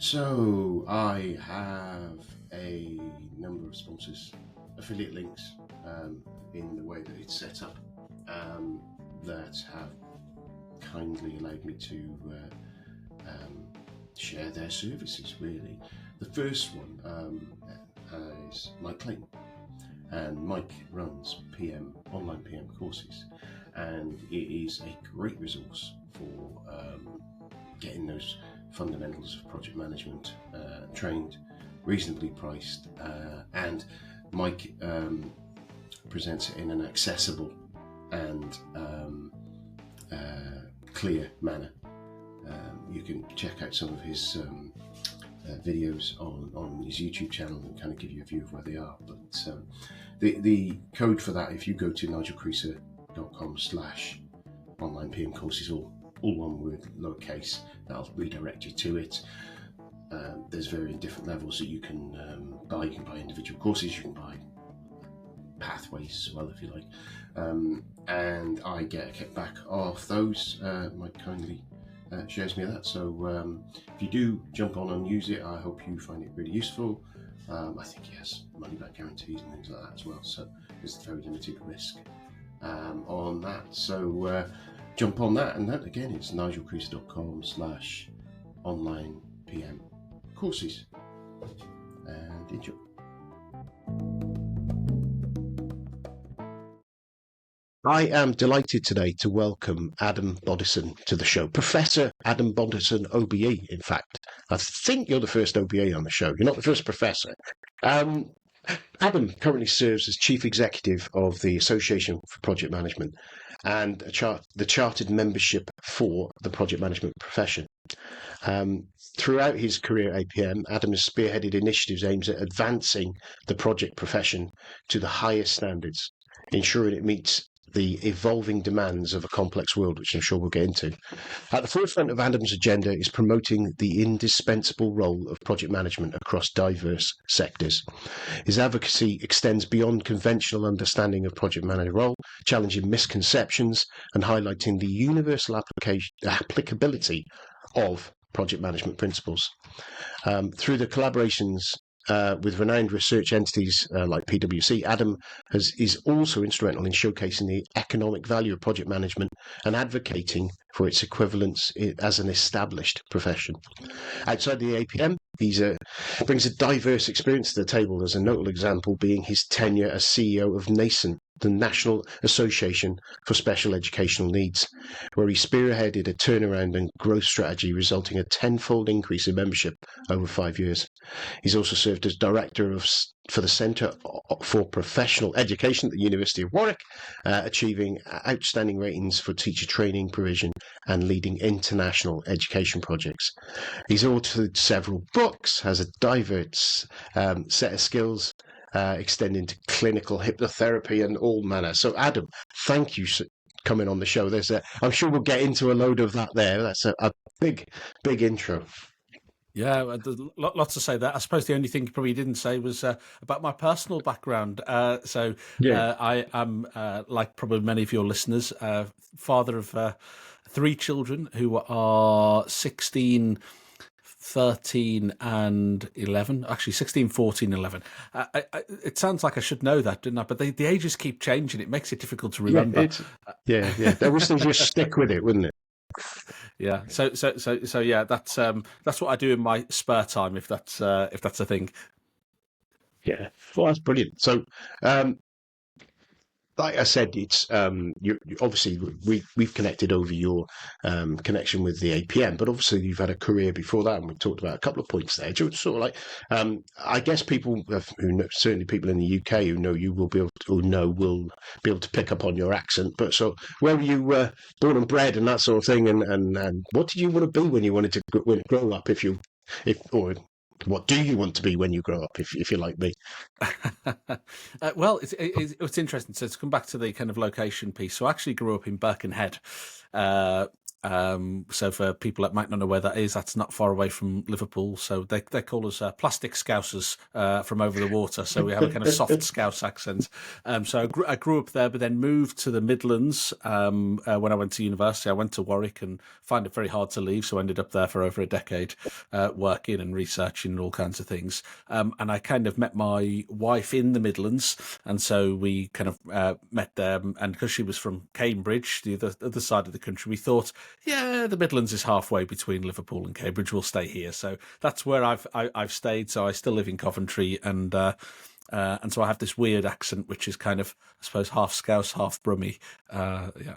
So I have a number of sponsors, affiliate links in the way that it's set up that have kindly allowed me to share their services, really. The first one is Mike Clayton, and Mike runs online PM courses, and it is a great resource for getting those fundamentals of project management trained, reasonably priced, and Mike presents it in an accessible and clear manner. You can check out some of his videos on his YouTube channel and kind of give you a view of where they are. But the code for that, if you go to nigelcreaser.com/online PM courses, all one word, lowercase, that'll redirect you to it. There's varying different levels that you can buy. You can buy individual courses, you can buy pathways as well, if you like. And I get a kickback off those. Mike kindly shares me that. So if you do jump on and use it, I hope you find it really useful. I think he has money back guarantees and things like that as well. So there's very limited risk on that. So jump on that, and that again, it's nigelcreaser.com/online PM courses, and enjoy. I am delighted today to welcome Adam Boddison to the show. Professor Adam Boddison, OBE, in fact. I think you're the first OBE on the show. You're not the first professor. Adam currently serves as Chief Executive of the Association for Project Management and the chartered membership for the project management profession. Throughout his career at APM, Adam has spearheaded initiatives aimed at advancing the project profession to the highest standards, ensuring it meets the evolving demands of a complex world, which I'm sure we'll get into. At the forefront of Adam's agenda is promoting the indispensable role of project management across diverse sectors. His advocacy extends beyond conventional understanding of project manager role, challenging misconceptions and highlighting the universal applicability of project management principles. Through the collaborations with renowned research entities like PwC, Adam is also instrumental in showcasing the economic value of project management and advocating for its equivalence as an established profession. Outside the APM, he brings a diverse experience to the table, as a notable example being his tenure as CEO of NASCENT, the National Association for Special Educational Needs, where he spearheaded a turnaround and growth strategy resulting in a tenfold increase in membership over 5 years. He's also served as director for the Centre for Professional Education at the University of Warwick, achieving outstanding ratings for teacher training provision and leading international education projects. He's authored several books, has a diverse set of skills, extending to clinical hypnotherapy and all manner. So, Adam, thank you for coming on the show. I'm sure we'll get into a load of that there. That's a big intro. Yeah, there's lots to say there. I suppose the only thing you probably didn't say was about my personal background. I am, like probably many of your listeners, father of 3 children who are 16, 13 and 11. Actually, 16, 14, 11. It sounds like I should know that, didn't I? But the ages keep changing. It makes it difficult to remember. Yeah. I wish they just stick with it, wouldn't it? Yeah. So yeah, that's what I do in my spare time, if that's a thing. Yeah. Well, that's brilliant. So, like I said, it's you obviously we've connected over your connection with the APM, but obviously you've had a career before that, and we talked about a couple of points there. Sort of like, I guess people certainly people in the UK who know you will be able to pick up on your accent. But so, where were you born and bred and that sort of thing, and what did you want to be when you wanted to grow up? What do you want to be when you grow up, if you're like me? Well, it's interesting. So to come back to the kind of location piece, so I actually grew up in Birkenhead, So for people that might not know where that is, that's not far away from Liverpool. So they call us plastic Scousers from over the water. So we have a kind of soft Scouse accent. So I grew up there, but then moved to the Midlands when I went to university. I went to Warwick and find it very hard to leave. So I ended up there for over a decade, working and researching and all kinds of things. And I kind of met my wife in the Midlands. And so we kind of met there. And because she was from Cambridge, the other side of the country, we thought, yeah, the Midlands is halfway between Liverpool and Cambridge. We'll stay here. So that's where I've stayed. So I still live in Coventry, and so I have this weird accent, which is kind of, I suppose, half Scouse, half Brummie. Yeah.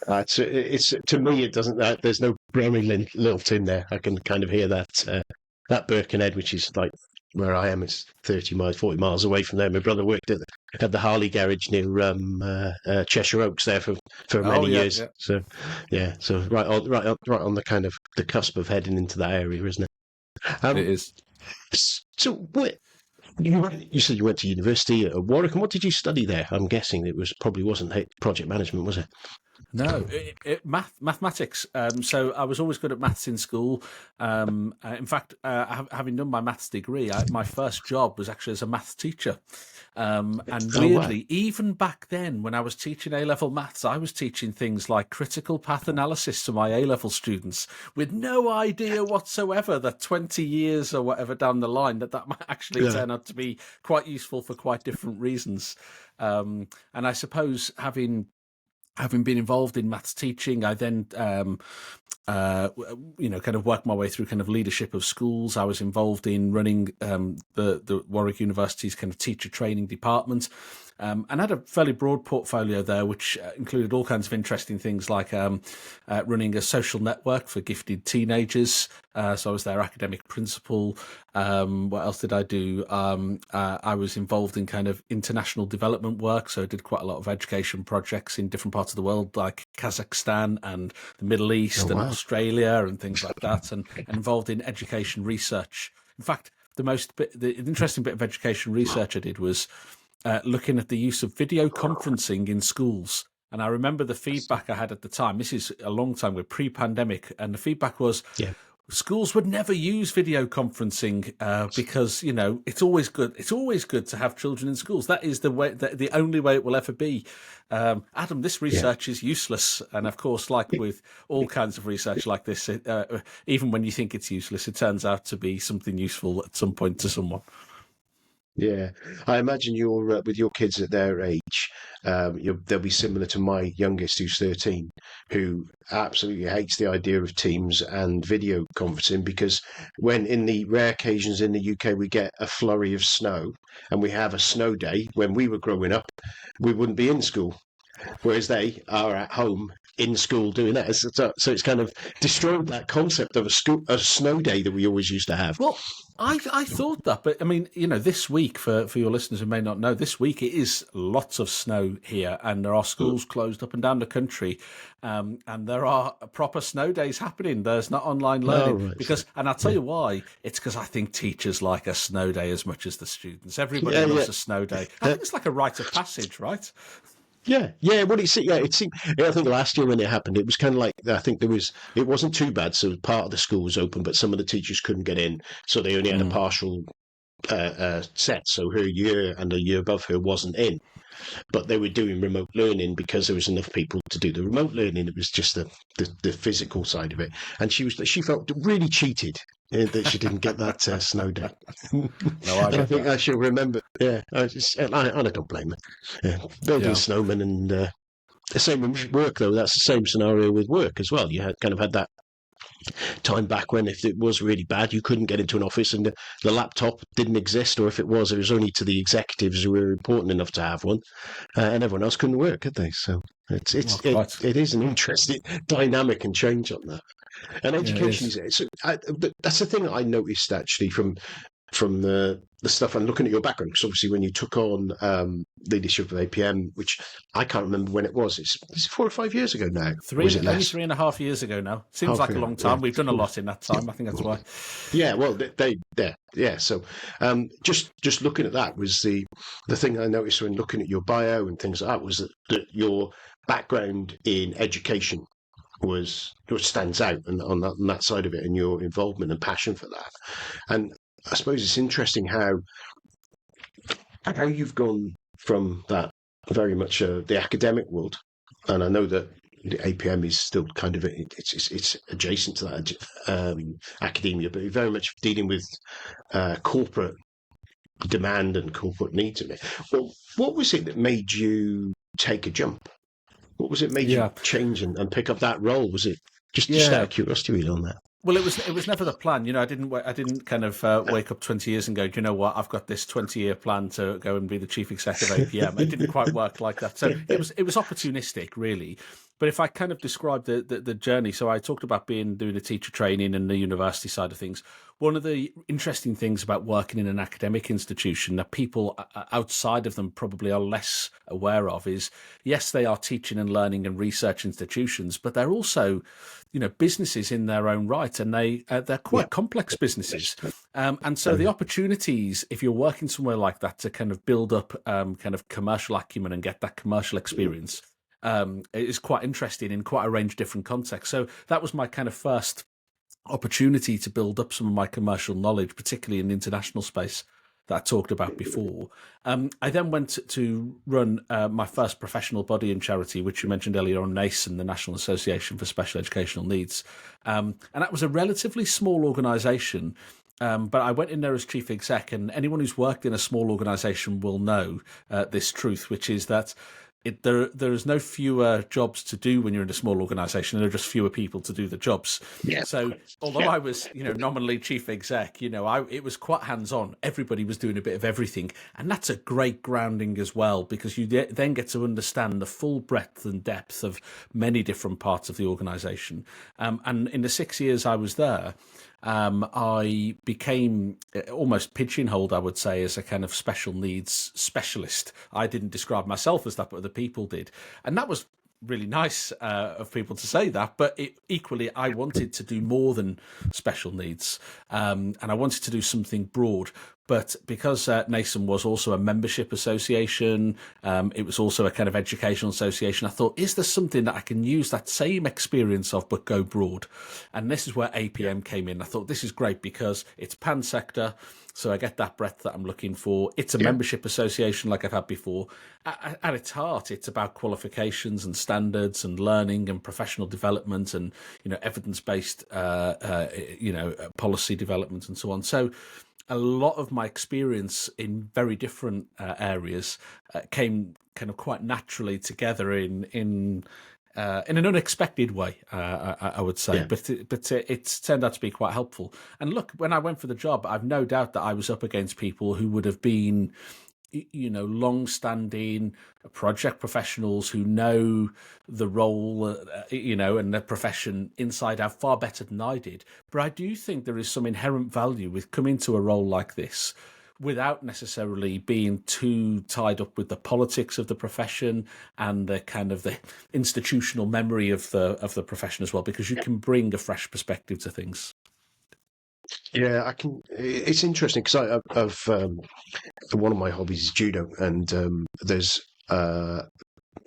It's to me, it doesn't. There's no Brummie lilt in there. I can kind of hear that Birkenhead, which is like where I am. It's 40 miles away from there. My brother worked at the Harley garage near Cheshire Oaks there for many years. Yeah. So yeah, so right on the kind of the cusp of heading into that area, isn't it? It is. So you said you went to university at Warwick, and what did you study there? I'm guessing it probably wasn't project management, was it? No, mathematics. So I was always good at maths in school. In fact, having done my maths degree, my first job was actually as a maths teacher. And weirdly, even back then, when I was teaching A-level maths, I was teaching things like critical path analysis to my A-level students with no idea whatsoever that 20 years or whatever down the line that might actually turn out to be quite useful for quite different reasons. And I suppose having been involved in maths teaching, I then, kind of worked my way through kind of leadership of schools. I was involved in running the Warwick University's kind of teacher training department, and had a fairly broad portfolio there, which included all kinds of interesting things like running a social network for gifted teenagers. So I was their academic principal. What else did I do? I was involved in kind of international development work. So I did quite a lot of education projects in different parts of the world, like Kazakhstan and the Middle East and Australia and things like that, and involved in education research. In fact, the interesting bit of education research I did was looking at the use of video conferencing in schools. And I remember the feedback I had at the time. This is a long time ago, pre-pandemic, and the feedback was, schools would never use video conferencing because it's always good. It's always good to have children in schools. That is the way, the only way it will ever be. Adam, this research is useless, and of course, like with all kinds of research like this, even when you think it's useless, it turns out to be something useful at some point to someone. Yeah, I imagine you're with your kids at their age. They'll be similar to my youngest, who's 13, who absolutely hates the idea of Teams and video conferencing, because when in the rare occasions in the UK we get a flurry of snow and we have a snow day, when we were growing up, we wouldn't be in school, whereas they are at home in school doing that. So it's kind of destroyed that concept of a snow day that we always used to have. Well, I thought that, but I mean, this week, for your listeners who may not know, this week it is lots of snow here, and there are schools closed up and down the country, and there are proper snow days happening. There's not online learning and I'll tell you why. It's because I think teachers like a snow day as much as the students. Everybody loves a snow day. I think it's like a rite of passage, right? Yeah. Well, it seemed. I think last year when it happened, it was kind of like, I think it wasn't too bad. So part of the school was open, but some of the teachers couldn't get in, so they only had a partial set. So her year and a year above her wasn't in, but they were doing remote learning because there was enough people to do the remote learning. It was just the physical side of it, and she felt really cheated that she didn't get that snow day. I think I should remember. Yeah, I don't blame her. Yeah, building snowmen, and the same with work though. That's the same scenario with work as well. You had that time back when, if it was really bad, you couldn't get into an office and the laptop didn't exist, or if it was only to the executives who were important enough to have one, and everyone else couldn't work, could they? So it is an interesting dynamic and change on that. And education that's the thing that I noticed actually from the stuff and looking at your background, because obviously when you took on leadership of APM, which I can't remember when it was, it's 4 or 5 years ago now. Only 3.5 years ago now. Seems like a long time. We've done a lot in that time. I think that's why. Yeah, well, So just looking at that was the thing I noticed when looking at your bio and things like that, was that your background in education what stands out and on that side of it, and your involvement and passion for that. And I suppose it's interesting how you've gone from that very much the academic world, and I know that the APM is still kind of it's adjacent to that academia, but very much dealing with corporate demand and corporate needs in it. Well, what was it that made you take a jump? What was it made you change and pick up that role? Was it just out of curiosity really on that? Well, it was never the plan. I didn't kind of wake up 20 years and go, do you know what? I've got this 20-year plan to go and be the chief exec of APM. It didn't quite work like that. So it was opportunistic, really. But if I kind of describe the journey, so I talked about doing the teacher training and the university side of things. One of the interesting things about working in an academic institution that people outside of them probably are less aware of is, yes, they are teaching and learning and research institutions, but they're also, businesses in their own right, and they're quite complex businesses. And so the opportunities, if you're working somewhere like that, to kind of build up kind of commercial acumen and get that commercial experience is quite interesting in quite a range of different contexts. So that was my kind of first opportunity to build up some of my commercial knowledge, particularly in the international space that I talked about before. I then went to run my first professional body and charity, which you mentioned earlier on, NASEN, the National Association for Special Educational Needs. And that was a relatively small organisation. But I went in there as chief exec, and anyone who's worked in a small organisation will know this truth, which is that there is no fewer jobs to do when you're in a small organisation. There are just fewer people to do the jobs. Yeah. So although I was, nominally chief exec, it was quite hands-on. Everybody was doing a bit of everything, and that's a great grounding as well, because you then get to understand the full breadth and depth of many different parts of the organisation. And in the 6 years I was there, I became almost pigeonholed, I would say, as a kind of special needs specialist. I didn't describe myself as that, but other people did. And that was really nice of people to say that, but equally, I wanted to do more than special needs, and I wanted to do something broad. But because NASEN was also a membership association, it was also a kind of educational association, I thought, is there something that I can use that same experience of but go broad? And this is where APM came in. I thought, this is great because it's pan-sector, so I get that breadth that I'm looking for. It's a membership association like I've had before. At its heart, it's about qualifications and standards and learning and professional development and, evidence-based, policy development and so on. So a lot of my experience in very different areas came kind of quite naturally together in an unexpected way, I would say, but it's turned out to be quite helpful. And look, when I went for the job, I've no doubt that I was up against people who would have been, long-standing project professionals who know the role, and the profession inside out far better than I did. But I do think there is some inherent value with coming to a role like this without necessarily being too tied up with the politics of the profession and the kind of the institutional memory of the profession as well, because you can bring a fresh perspective to things. Yeah, I can. It's interesting because I've one of my hobbies is judo, and there's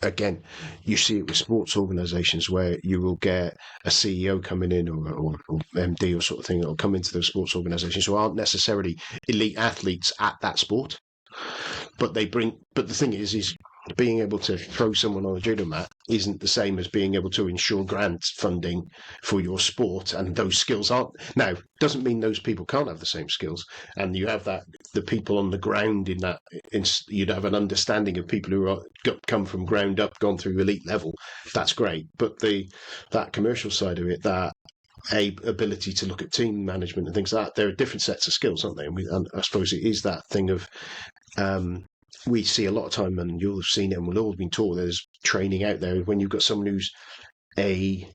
again, you see it with sports organisations where you will get a CEO coming in or MD or sort of thing that will come into those sports organisations who aren't necessarily elite athletes at that sport, but they bring. But the thing is being able to throw someone on a judo mat isn't the same as being able to ensure grant funding for your sport, and those skills aren't. Now, doesn't mean those people can't have the same skills, and you have the people on the ground in that. You'd have an understanding of people who come from ground up, gone through elite level. That's great, but that commercial side of it, that ability to look at team management and things like that, there are different sets of skills, aren't they? And I suppose it is that thing of. We see a lot of time, and you'll have seen it, and we've all been taught there's training out there when you've got someone who's a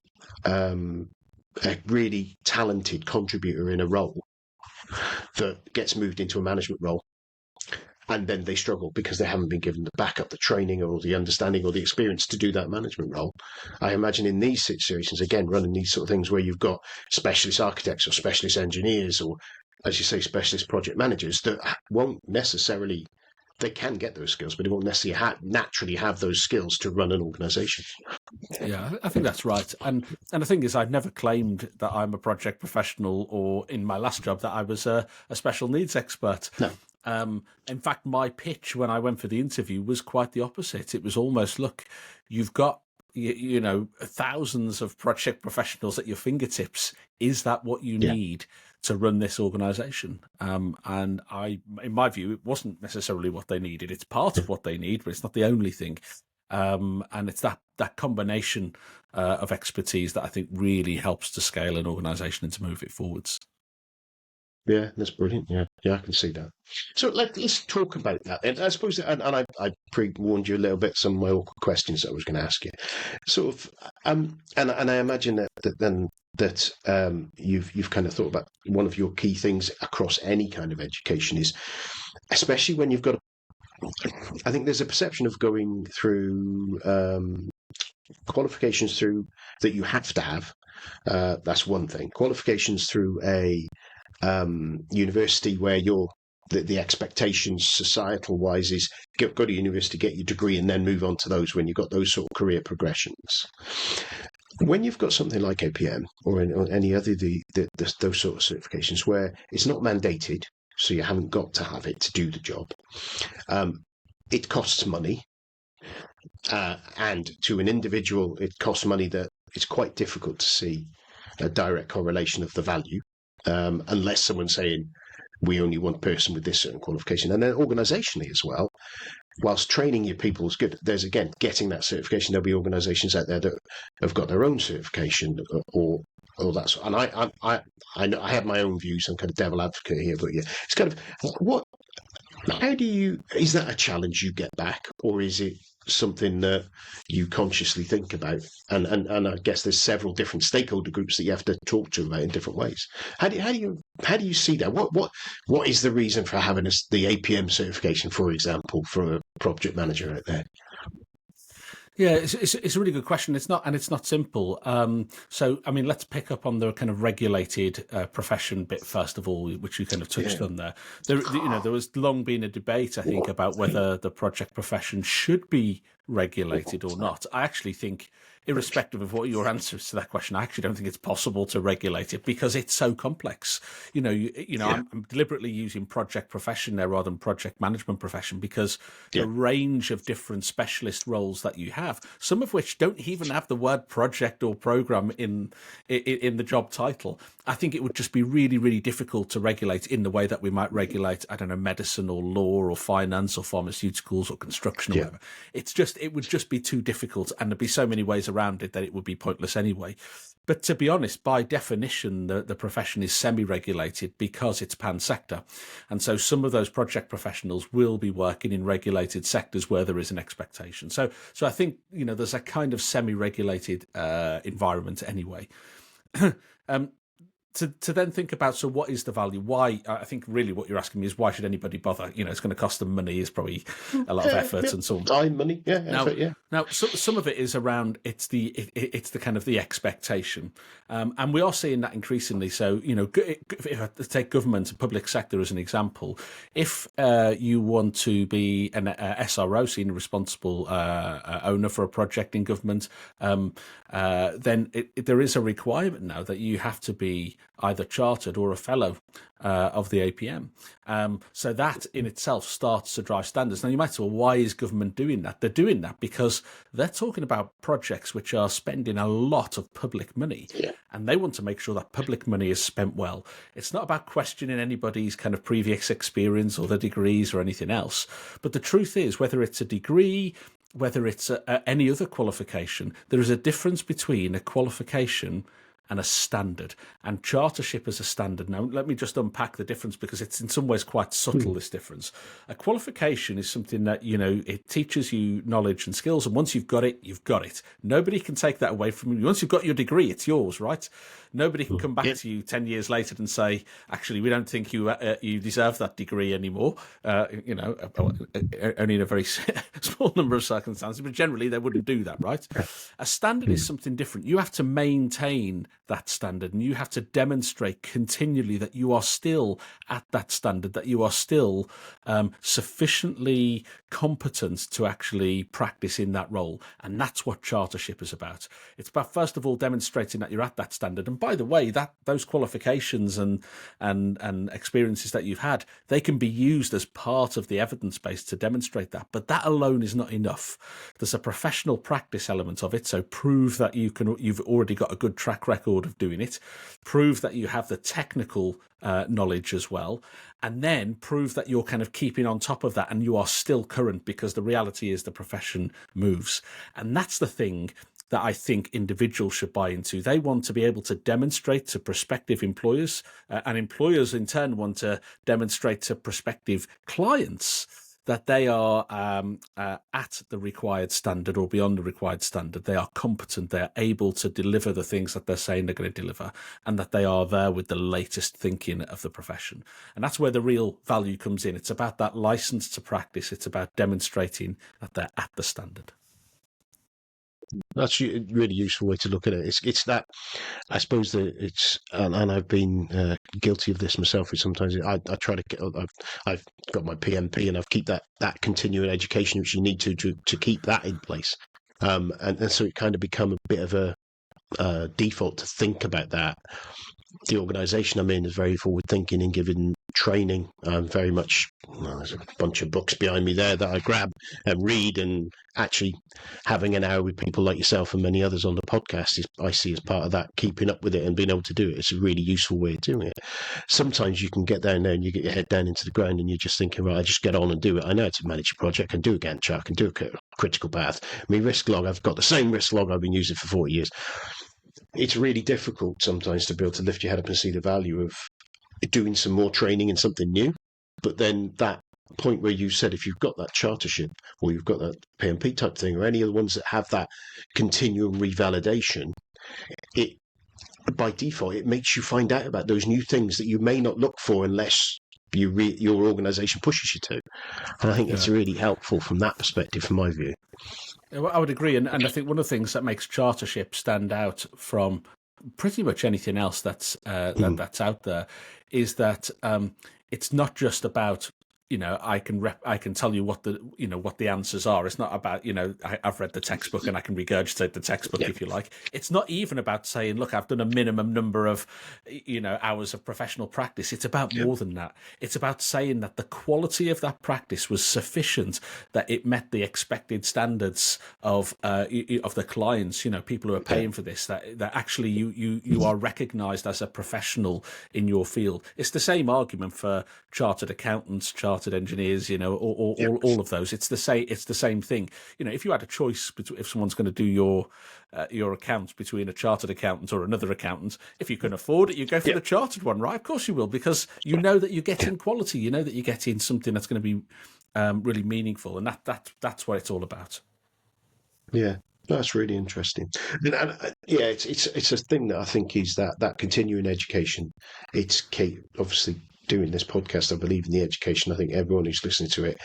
really talented contributor in a role that gets moved into a management role, and then they struggle because they haven't been given the backup, the training, or the understanding, or the experience to do that management role. I imagine in these situations, again, running these sort of things where you've got specialist architects or specialist engineers or, as you say, specialist project managers that won't necessarily they can get those skills, but they won't necessarily naturally have those skills to run an organisation. Yeah, I think that's right. And the thing is, I've never claimed that I'm a project professional, or in my last job that I was a special needs expert. No. In fact, my pitch when I went for the interview was quite the opposite. It was almost, look, you've got thousands of project professionals at your fingertips. Is that what you need to run this organisation? And in my view, it wasn't necessarily what they needed. It's part of what they need, but it's not the only thing. And it's that combination of expertise that I think really helps to scale an organisation and to move it forwards. Yeah, that's brilliant. Yeah, I can see that. So let's talk about that. And I suppose, and I pre-warned you a little bit some of my awkward questions that I was going to ask you. Sort of, and I imagine that you've kind of thought about one of your key things across any kind of education is, especially when you've got, I think there's a perception of going through qualifications through that you have to have. That's one thing. Qualifications through a university where the expectations societal wise is go to university, get your degree, and then move on to those when you've got those sort of career progressions. When you've got something like APM or any other those sort of certifications where it's not mandated, so you haven't got to have it to do the job, it costs money, and to an individual it costs money that it's quite difficult to see a direct correlation of the value, unless someone's saying we only want a person with this certain qualification. And then organisationally as well, whilst training your people is good, there's again getting that certification. There'll be organisations out there that have got their own certification or that. And I know I have my own views. I'm kind of devil advocate here, but yeah, it's kind of is that a challenge you get back, or is it something that you consciously think about? And I guess there's several different stakeholder groups that you have to talk to about in different ways. How do you see that? What is the reason for having the APM certification, for example, for a project manager out there? Yeah, it's a really good question. It's not simple. So, I mean, let's pick up on the kind of regulated profession bit first of all, which you kind of touched on there. There was long been a debate, I think, about whether the project profession should be regulated or not. I actually think, irrespective of what your answer is to that question, I actually don't think it's possible to regulate it because it's so complex. I'm deliberately using project profession there rather than project management profession because the range of different specialist roles that you have, some of which don't even have the word project or program in the job title. I think it would just be really, really difficult to regulate in the way that we might regulate, I don't know, medicine or law or finance or pharmaceuticals or construction or whatever. It would just be too difficult, and there'd be so many ways around it that it would be pointless anyway. But to be honest, by definition, the profession is semi-regulated because it's pan-sector. And so some of those project professionals will be working in regulated sectors where there is an expectation. So I think, there's a kind of semi-regulated environment anyway. To then think about, so what is the value? Why? I think really what you're asking me is why should anybody bother? It's going to cost them money. It's probably a lot of effort and so on. Time, money, effort, Now, some of it is around it's the kind of the expectation, and we are seeing that increasingly. So if I take government and public sector as an example, if you want to be an SRO, senior responsible owner for a project in government, then there is a requirement now that you have to be either chartered or a fellow of the APM. So that in itself starts to drive standards. Now you might say, well, why is government doing that? They're doing that because they're talking about projects which are spending a lot of public money, and they want to make sure that public money is spent well. It's not about questioning anybody's kind of previous experience or their degrees or anything else. But the truth is, whether it's a degree, whether it's any other qualification, there is a difference between a qualification and a standard, and chartership as a standard. Now, let me just unpack the difference because it's in some ways quite subtle, this difference. A qualification is something that, it teaches you knowledge and skills, and once you've got it, you've got it. Nobody can take that away from you. Once you've got your degree, it's yours, right? Nobody can come back to you 10 years later and say, actually, we don't think you deserve that degree anymore. Only in a very small number of circumstances, but generally they wouldn't do that, right? A standard is something different. You have to maintain that standard, and you have to demonstrate continually that you are still at that standard, that you are still sufficiently competent to actually practice in that role. And that's what chartership is about. It's about, first of all, demonstrating that you're at that standard. And by the way, that those qualifications and experiences that you've had, they can be used as part of the evidence base to demonstrate that. But that alone is not enough. There's a professional practice element of it. So prove that you've already got a good track record of doing it. Prove that you have the technical knowledge as well, and then prove that you're kind of keeping on top of that and you are still current, because the reality is the profession moves. And that's the thing that I think individuals should buy into. They want to be able to demonstrate to prospective employers, and employers in turn want to demonstrate to prospective clients that they are at the required standard or beyond the required standard. They are competent, they are able to deliver the things that they're saying they're going to deliver, and that they are there with the latest thinking of the profession. And that's where the real value comes in. It's about that license to practice. It's about demonstrating that they're at the standard. That's a really useful way to look at it. It's that, I suppose that it's, and I've been guilty of this myself. Sometimes I try to, I've got my PMP and I've keep that continuing education, which you need to keep that in place. And so it kind of become a bit of a default to think about that. The organisation I'm in is very forward thinking and giving training. I'm very much, there's a bunch of books behind me there that I grab and read, and actually having an hour with people like yourself and many others on the podcast I see as part of that, keeping up with it and being able to do it. It's a really useful way of doing it. Sometimes you can get down there and you get your head down into the ground and you're just thinking, right, I just get on and do it. I know how to manage a project, I can do a Gantt chart, I can do a critical path. My risk log, I've got the same risk log I've been using for 40 years. It's really difficult sometimes to be able to lift your head up and see the value of doing some more training in something new. But then that point where you said, if you've got that chartership or you've got that PMP type thing, or any of the ones that have that continual revalidation, it by default, it makes you find out about those new things that you may not look for unless your organisation pushes you to. And I think it's really helpful from that perspective, from my view. I would agree, and I think one of the things that makes chartership stand out from pretty much anything else that's that's out there is that it's not just about, I can tell you what the answers are. It's not about, I've read the textbook and I can regurgitate the textbook if you like. It's not even about saying, look, I've done a minimum number of, hours of professional practice. It's about more than that. It's about saying that the quality of that practice was sufficient, that it met the expected standards of the clients, people who are paying for this, that actually you are recognized as a professional in your field. It's the same argument for chartered accountants, chartered engineers, all of those. It's the same thing. If you had a choice between, if someone's going to do your accounts between a chartered accountant or another accountant, if you can afford it, you go for the chartered one, right? Of course you will, because you know that you're getting quality. You know that you're getting something that's going to be really meaningful, and that's what it's all about. Yeah. That's really interesting. And it's a thing that I think is that continuing education. It's key. Obviously, doing this podcast, I believe in the education. I think everyone who's listening to it,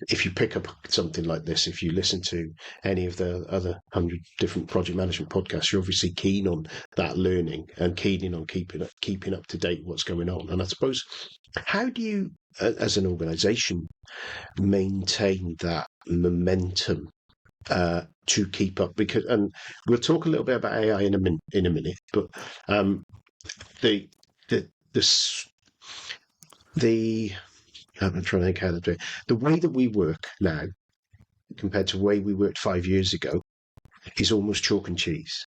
if you pick up something like this, if you listen to any of the other 100 different project management podcasts, you're obviously keen on that learning and keen on keeping up to date what's going on. And I suppose, how do you, as an organisation, maintain that momentum to keep up? Because, and we'll talk a little bit about AI in a minute, but I'm trying to think how to do it. The way that we work now compared to the way we worked 5 years ago is almost chalk and cheese.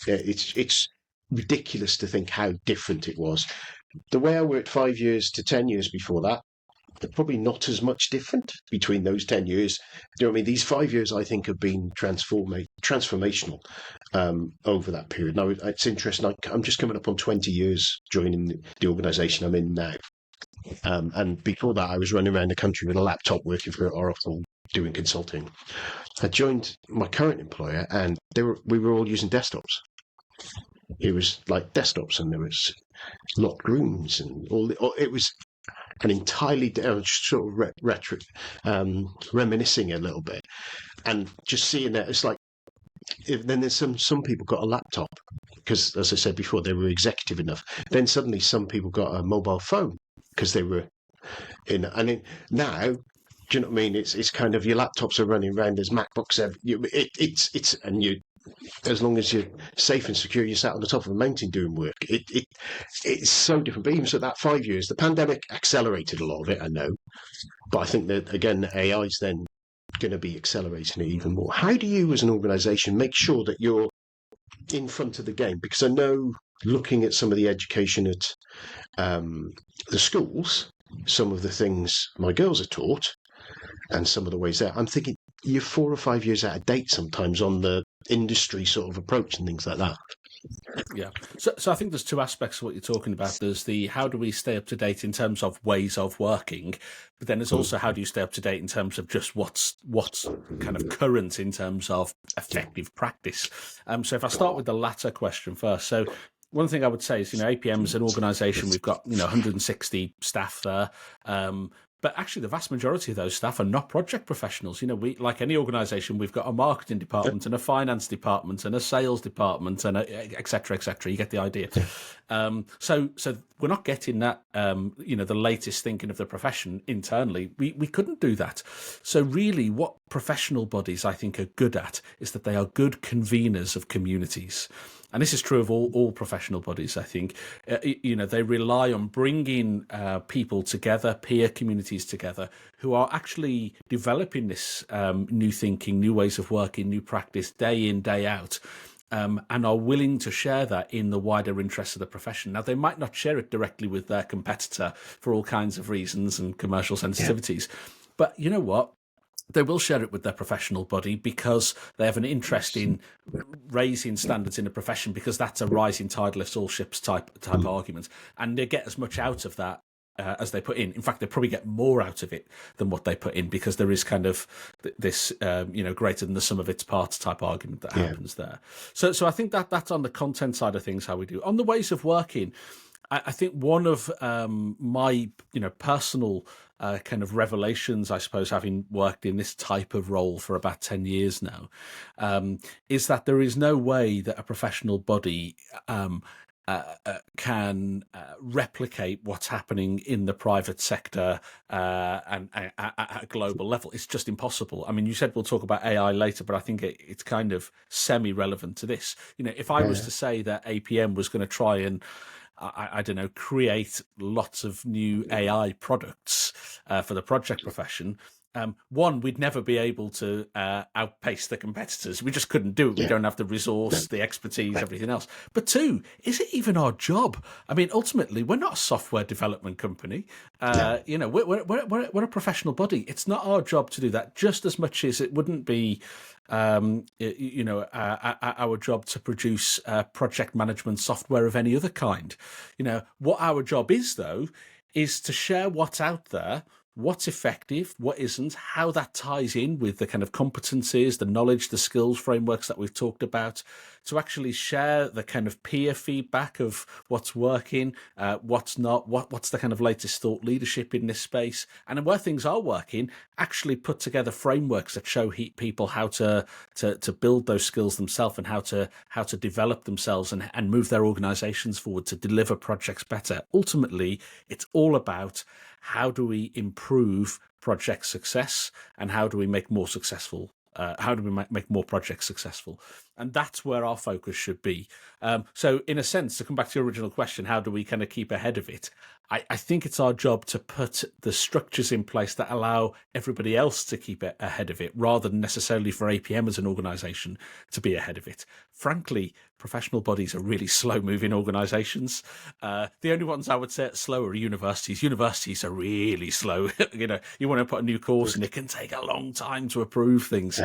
It's ridiculous to think how different it was. The way I worked 5 years to 10 years before that, probably not as much different between those 10 years. You know what I mean? These 5 years, I think, have been transformational over that period. Now, it's interesting. I'm just coming up on 20 years joining the organisation I'm in now. And before that, I was running around the country with a laptop working for Oracle, doing consulting. I joined my current employer, and we were all using desktops. It was like desktops, and there was locked rooms, and it was an entirely sort of reminiscing a little bit, and just seeing that, it's like then there's some people got a laptop because, as I said before, they were executive enough. Then suddenly some people got a mobile phone because they were in. Now, do you know what I mean? It's kind of your laptops are running around. There's MacBooks. It's and you, as long as you're safe and secure, you're sat on the top of a mountain doing work. It's so different. But even so, that 5 years, the pandemic accelerated a lot of it. I know, but I think that again, AI is then going to be accelerating it even more. How do you, as an organisation, make sure that you're in front of the game? Because I know, looking at some of the education at the schools, some of the things my girls are taught, and some of the ways there, I'm thinking you're 4 or 5 years out of date sometimes on the industry sort of approach and things like that. Yeah. So I think there's two aspects of what you're talking about. There's the how do we stay up to date in terms of ways of working, but then there's also how do you stay up to date in terms of just what's kind of current in terms of effective practice. So if I start with the latter question first, so one thing I would say is, APM is an organisation. We've got 160 staff there. But actually, the vast majority of those staff are not project professionals. We, like any organisation, we've got a marketing department and a finance department and a sales department and et cetera, et cetera. You get the idea. So we're not getting that, the latest thinking of the profession internally. We couldn't do that. So really, what professional bodies I think are good at is that they are good conveners of communities. And this is true of all professional bodies, I think. They rely on bringing people together, peer communities together, who are actually developing this new thinking, new ways of working, new practice, day in, day out, and are willing to share that in the wider interests of the profession. Now, they might not share it directly with their competitor for all kinds of reasons and commercial sensitivities. Yeah. But you know what? They will share it with their professional body because they have an interest in raising standards in a profession, because that's a rising tide lifts all ships type argument. And they get as much out of that as they put in. In fact, they probably get more out of it than what they put in, because there is kind of this, greater than the sum of its parts type argument that happens there. So I think that's on the content side of things, how we do. On the ways of working, I think one of my, personal kind of revelations, I suppose, having worked in this type of role for about 10 years now, is that there is no way that a professional body can replicate what's happening in the private sector and at a global level. It's just impossible. I mean, you said we'll talk about AI later, but I think it's kind of semi-relevant to this. If I was to say that APM was going to try and I don't know, create lots of new AI products for the project profession. One, we'd never be able to outpace the competitors. We just couldn't do it. We don't have the resource, the expertise, everything else. But two, is it even our job? I mean, ultimately, we're not a software development company. We're a professional body. It's not our job to do that, just as much as it wouldn't be our job to produce project management software of any other kind. What our job is, though, is to share what's out there, what's effective, what isn't, how that ties in with the kind of competencies, the knowledge, the skills frameworks that we've talked about, to actually share the kind of peer feedback of what's working, what's not, what's the kind of latest thought leadership in this space, and where things are working, actually put together frameworks that show people how to build those skills themselves and how to develop themselves and move their organizations forward to deliver projects better. Ultimately, it's all about how do we improve project success and how do we make more successful? How do we make more projects successful? And that's where our focus should be. So in a sense, to come back to your original question, how do we kind of keep ahead of it? I think it's our job to put the structures in place that allow everybody else to keep it ahead of it, rather than necessarily for APM as an organisation to be ahead of it. Frankly, professional bodies are really slow-moving organisations. The only ones I would say are slower are universities. Universities are really slow. You want to put a new course and it can take a long time to approve things.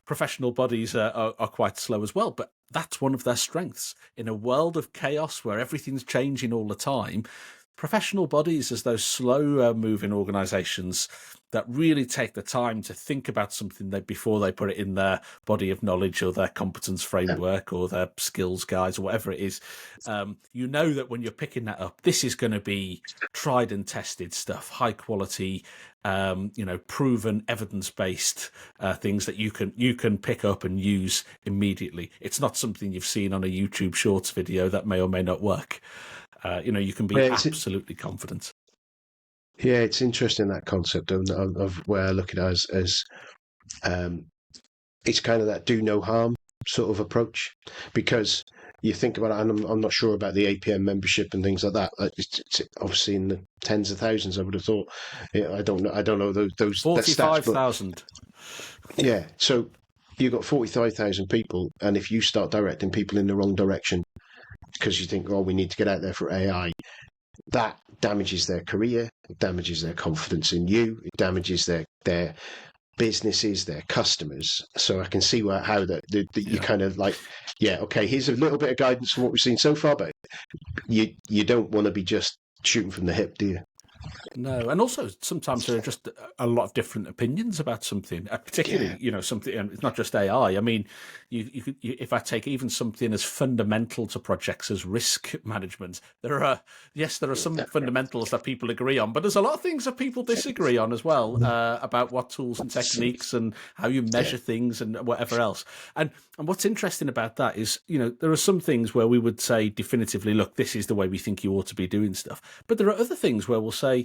Professional bodies are quite slow as well, but that's one of their strengths. In a world of chaos where everything's changing all the time, professional bodies, as those slow-moving organisations that really take the time to think about something before they put it in their body of knowledge or their competence framework or their skills guides or whatever it is, that when you're picking that up, this is going to be tried and tested stuff, high quality, proven evidence-based things that you can pick up and use immediately. It's not something you've seen on a YouTube Shorts video that may or may not work. You can be absolutely confident. Yeah, it's interesting, that concept of where I look at it as it's kind of that do no harm sort of approach, because you think about it, and I'm not sure about the APM membership and things like that. It's obviously in the tens of thousands, I would have thought. I don't know those 45,000. Yeah, so you've got 45,000 people, and if you start directing people in the wrong direction because you think, oh, we need to get out there for AI, that damages their career, it damages their confidence in you, it damages their businesses, their customers. So I can see how you kind of like, yeah, okay, here's a little bit of guidance from what we've seen so far, but you don't want to be just shooting from the hip, do you? No, and also sometimes there are just a lot of different opinions about something, particularly, something, and it's not just AI. I mean, if I take even something as fundamental to projects as risk management, there are some fundamentals that people agree on, but there's a lot of things that people disagree on as well, about what tools and techniques and how you measure things and whatever else. And what's interesting about that is, there are some things where we would say definitively, look, this is the way we think you ought to be doing stuff. But there are other things where we'll say,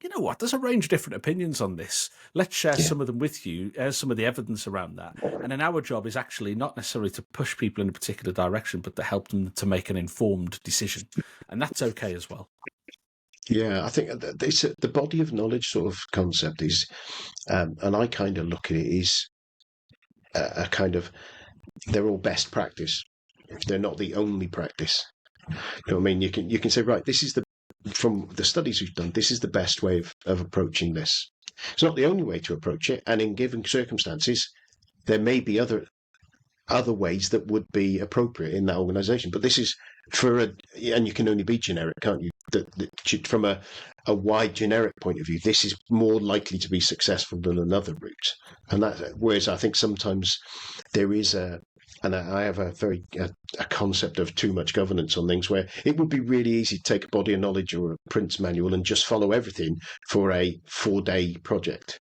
you know what, there's a range of different opinions on this. Let's share some of them with you, some of the evidence around that. And then our job is actually not necessarily to push people in a particular direction, but to help them to make an informed decision. And that's okay as well. Yeah, I think the body of knowledge sort of concept is, and I kind of look at it, is a kind of, they're all best practice. They're not the only practice. You know what I mean? You can say, right, this is from the studies we've done, this is the best way of approaching this. It's not the only way to approach it, and in given circumstances, there may be other ways that would be appropriate in that organisation. But this is and you can only be generic, can't you? From a wide generic point of view, this is more likely to be successful than another route. And whereas I think sometimes there is and I have a concept of too much governance on things, where it would be really easy to take a body of knowledge or a print manual and just follow everything for a 4-day project,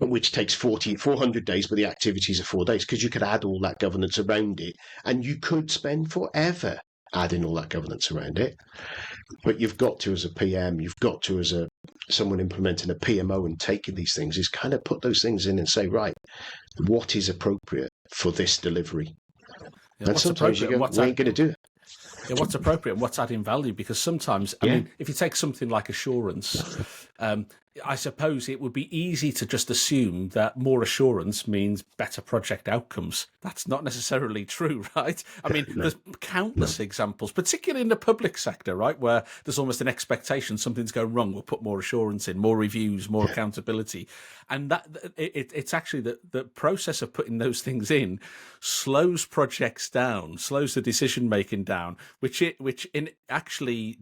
which takes 400 days, but the activities are 4 days, because you could add all that governance around it, and you could spend forever adding all that governance around it. But you've got to, as a PM, you've got to, as someone implementing a PMO and taking these things, is kind of put those things in and say, right, what is appropriate for this delivery? Yeah, and sometimes you go, we ain't going to do it. Yeah, what's appropriate and what's adding value? Because sometimes, I mean, if you take something like assurance, I suppose it would be easy to just assume that more assurance means better project outcomes. That's not necessarily true, right? I mean, there's countless examples, particularly in the public sector, right, where there's almost an expectation something's going wrong, we'll put more assurance in, more reviews, more accountability. And that it's actually the process of putting those things in slows projects down, slows the decision making down, which actually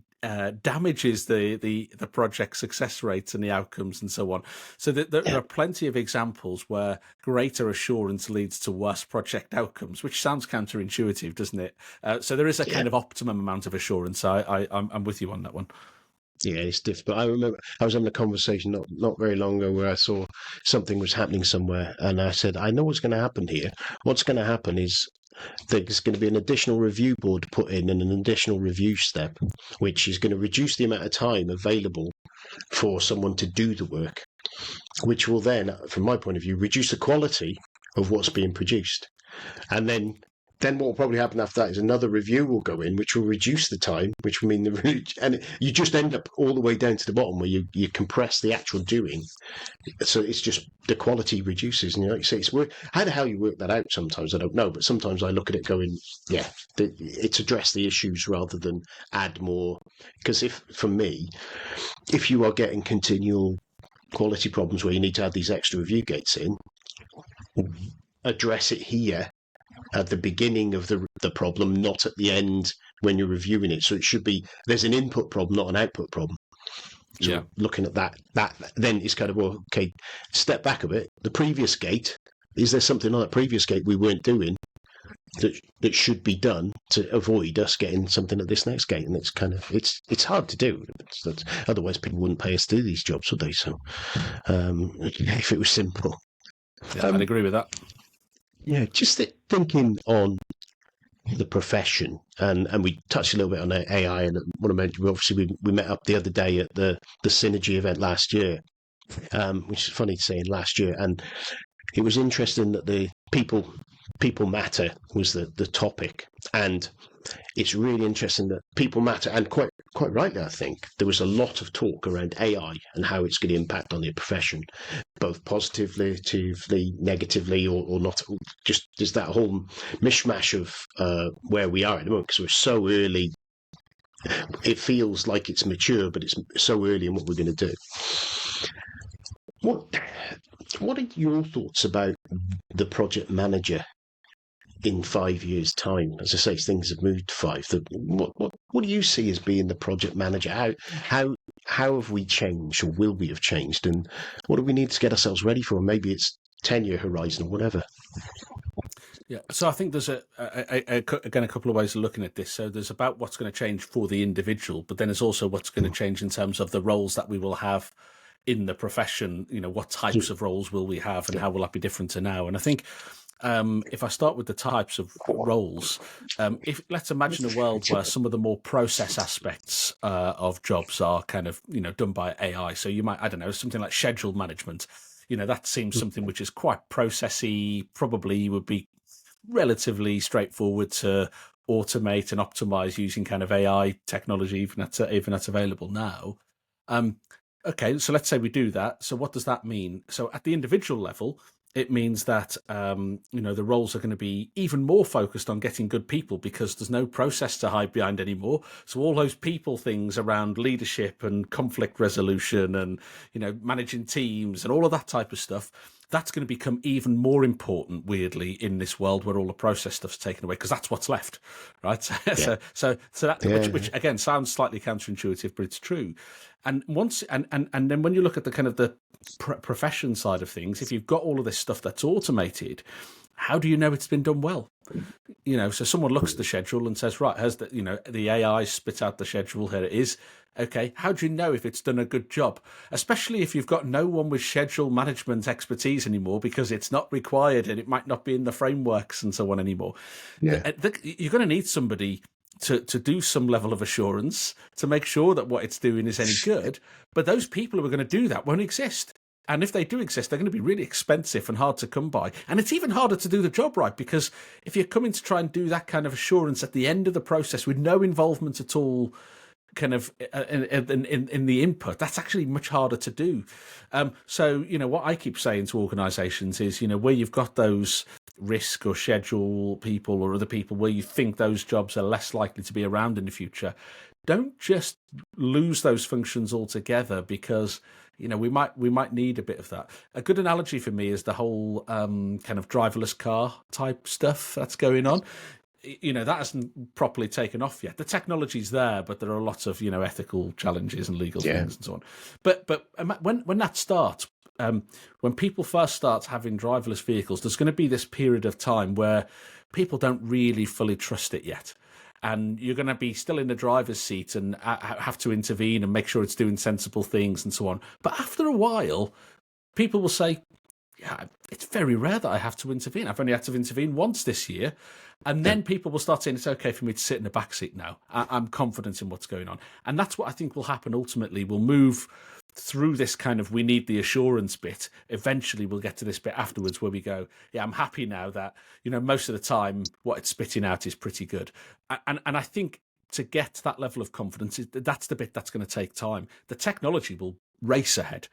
damages the project success rates and the outcomes and so on. So there are plenty of examples where greater assurance leads to worse project outcomes, which sounds counterintuitive, doesn't it? So there is a kind of optimum amount of assurance. I'm with you on that one. Yeah, it's difficult. I remember I was having a conversation not very long ago where I saw something was happening somewhere, and I said, I know what's going to happen here. What's going to happen is there's going to be an additional review board put in and an additional review step, which is going to reduce the amount of time available for someone to do the work, which will then, from my point of view, reduce the quality of what's being produced. And then what will probably happen after that is another review will go in, which will reduce the time, which will mean and you just end up all the way down to the bottom where you compress the actual doing. So it's just the quality reduces. And like you say, it's work. How the hell you work that out sometimes, I don't know. But sometimes I look at it going, it's address the issues rather than add more. Because for me, if you are getting continual quality problems where you need to add these extra review gates in, address it here at the beginning of the problem, not at the end when you're reviewing it. So it should be, there's an input problem, not an output problem. So looking at that then it's kind of, well, okay, step back a bit. The previous gate, is there something on that previous gate we weren't doing? that should be done to avoid us getting something at this next gate. And it's hard to do. Otherwise, people wouldn't pay us to do these jobs, would they? So, if it was simple, I'd agree with that. Yeah, just thinking on the profession, and we touched a little bit on AI, and what I mentioned. Obviously, we met up the other day at the Synergy event last year, which is funny to say in last year, and it was interesting that the people matter was the topic, and it's really interesting that people matter, and quite rightly, I think there was a lot of talk around AI and how it's going to impact on the profession, both positively, negatively, or not. Just there's that whole mishmash of where we are at the moment, because we're so early. It feels like it's mature, but it's so early in what we're going to do. What are your thoughts about the project manager in 5 years' time? As I say, things have moved to 5. What do you see as being the project manager? How have we changed, or will we have changed? And what do we need to get ourselves ready for? Maybe it's 10-year horizon or whatever. Yeah, so I think there's again a couple of ways of looking at this. So there's about what's going to change for the individual, but then there's also what's going to change in terms of the roles that we will have in the profession. What types of roles will we have, and how will that be different to now? And I think if I start with the types of roles, let's imagine a world where some of the more process aspects of jobs are kind of done by AI. So you might, I don't know, something like schedule management. That seems something which is quite processy, probably would be relatively straightforward to automate and optimize using kind of AI technology, even that's available now. Okay, so let's say we do that. So what does that mean? So at the individual level, it means that the roles are going to be even more focused on getting good people, because there's no process to hide behind anymore. So all those people things around leadership and conflict resolution and managing teams and all of that type of stuff, that's going to become even more important, weirdly, in this world where all the process stuff's taken away, because that's what's left, right? Yeah. so that, which again sounds slightly counterintuitive, but it's true. And then when you look at the kind of the profession side of things, if you've got all of this stuff that's automated, how do you know it's been done well? So someone looks at the schedule and says, right, has the AI spit out the schedule, here it is. Okay, how do you know if it's done a good job? Especially if you've got no one with schedule management expertise anymore, because it's not required and it might not be in the frameworks and so on anymore. Yeah. You're going to need somebody to do some level of assurance to make sure that what it's doing is any good. But those people who are going to do that won't exist. And if they do exist, they're going to be really expensive and hard to come by. And it's even harder to do the job right, because if you're coming to try and do that kind of assurance at the end of the process with no involvement at all, kind of in the input, that's actually much harder to do. So what I keep saying to organizations is, where you've got those risk or schedule people or other people where you think those jobs are less likely to be around in the future, don't just lose those functions altogether, because we might need a bit of that. A good analogy for me is the whole kind of driverless car type stuff that's going on. That hasn't properly taken off yet. The technology's there, but there are lots of ethical challenges and legal things and so on. But when that starts, when people first start having driverless vehicles, there's going to be this period of time where people don't really fully trust it yet. And you're going to be still in the driver's seat and have to intervene and make sure it's doing sensible things and so on. But after a while, people will say, yeah, it's very rare that I have to intervene. I've only had to intervene once this year. And then people will start saying, it's okay for me to sit in the back seat now. I'm confident in what's going on. And that's what I think will happen ultimately. We'll move through this kind of, we need the assurance bit. Eventually we'll get to this bit afterwards where we go, yeah, I'm happy now that, most of the time what it's spitting out is pretty good. And I think to get that level of confidence, that's the bit that's going to take time. The technology will race ahead,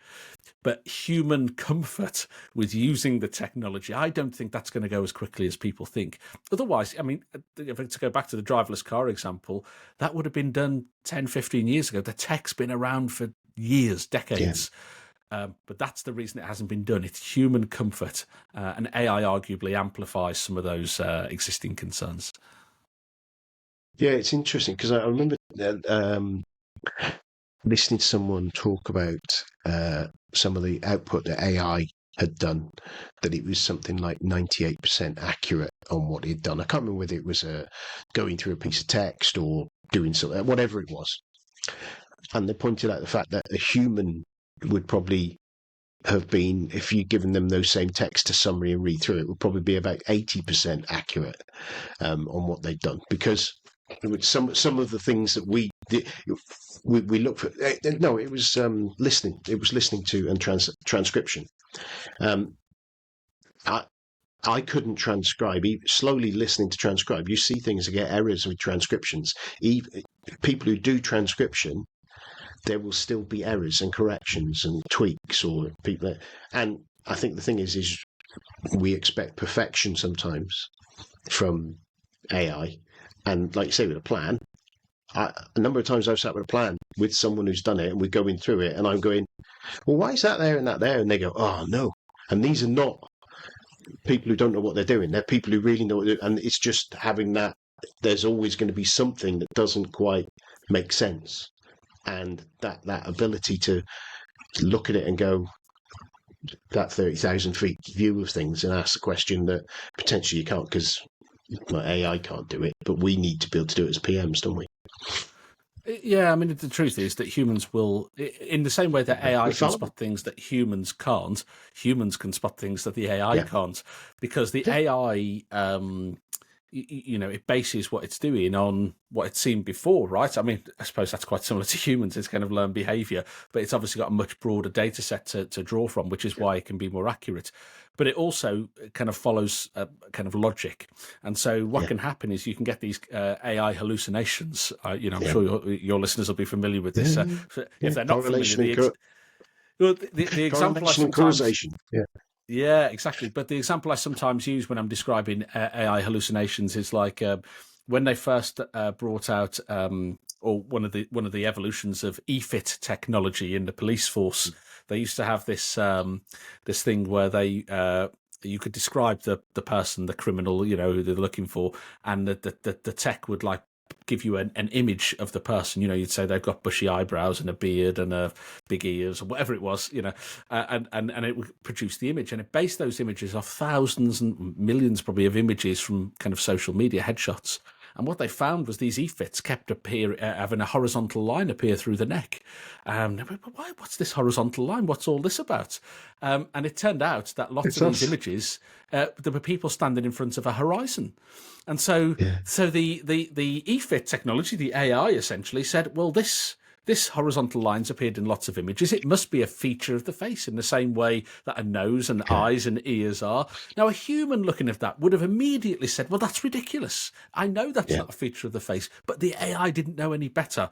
but human comfort with using the technology, I don't think that's going to go as quickly as people think. Otherwise, I mean, to go back to the driverless car example, that would have been done 10, 15 years ago. The tech's been around for years, decades. Yeah. But that's the reason it hasn't been done. It's human comfort, and AI arguably amplifies some of those existing concerns. Yeah, it's interesting because I remember listening to someone talk about some of the output that AI had done, that it was something like 98% accurate on what he'd done. I can't remember whether it was going through a piece of text or doing something, whatever it was. And they pointed out the fact that a human would probably have been, if you'd given them those same text to summary and read through it, would probably be about 80% accurate on what they'd done, because some of the things that we look for. No, it was listening. It was listening to and transcription. I couldn't transcribe. Slowly listening to transcribe, you see things that get errors with transcriptions. Even people who do transcription, there will still be errors and corrections and tweaks, or people. And I think the thing is we expect perfection sometimes from AI. And like you say, with a plan, a number of times I've sat with a plan with someone who's done it, and we're going through it, and I'm going, well, why is that there and that there? And they go, oh, no. And these are not people who don't know what they're doing. They're people who really know what they're doing. And it's just having that, there's always going to be something that doesn't quite make sense. And that ability to look at it and go, that 30,000 feet view of things, and ask the question that potentially you can't, because AI can't do it, but we need to be able to do it as PMs, don't we? Yeah, I mean, the truth is that humans will, in the same way that AI can spot things that humans can't, humans can spot things that the AI can't, because the AI, it bases what it's doing on what it's seen before, right? I mean, I suppose that's quite similar to humans. It's kind of learned behavior, but it's obviously got a much broader data set to draw from, which is why it can be more accurate. But it also kind of follows kind of logic. And so what can happen is you can get these AI hallucinations. I'm sure your listeners will be familiar with this. If they're not familiar, the example I sometimes... causation. Yeah, exactly. But the example I sometimes use when I'm describing AI hallucinations is like when they first brought out, or one of the evolutions of EFIT technology in the police force. They used to have this this thing where you could describe the person, the criminal, who they're looking for, and the tech would like give you an image of the person. You'd say they've got bushy eyebrows and a beard and big ears or whatever it was, and it would produce the image, and it based those images off thousands and millions probably of images from kind of social media headshots. And what they found was these EFITs kept having a horizontal line appear through the neck. Why? What's this horizontal line? What's all this about? And it turned out that lots of these images, there were people standing in front of a horizon. And so the EFIT technology, the AI essentially said, well, this horizontal lines appeared in lots of images. It must be a feature of the face in the same way that a nose and eyes and ears are. Now, a human looking at that would have immediately said, well, that's ridiculous. I know that's not a feature of the face, but the AI didn't know any better.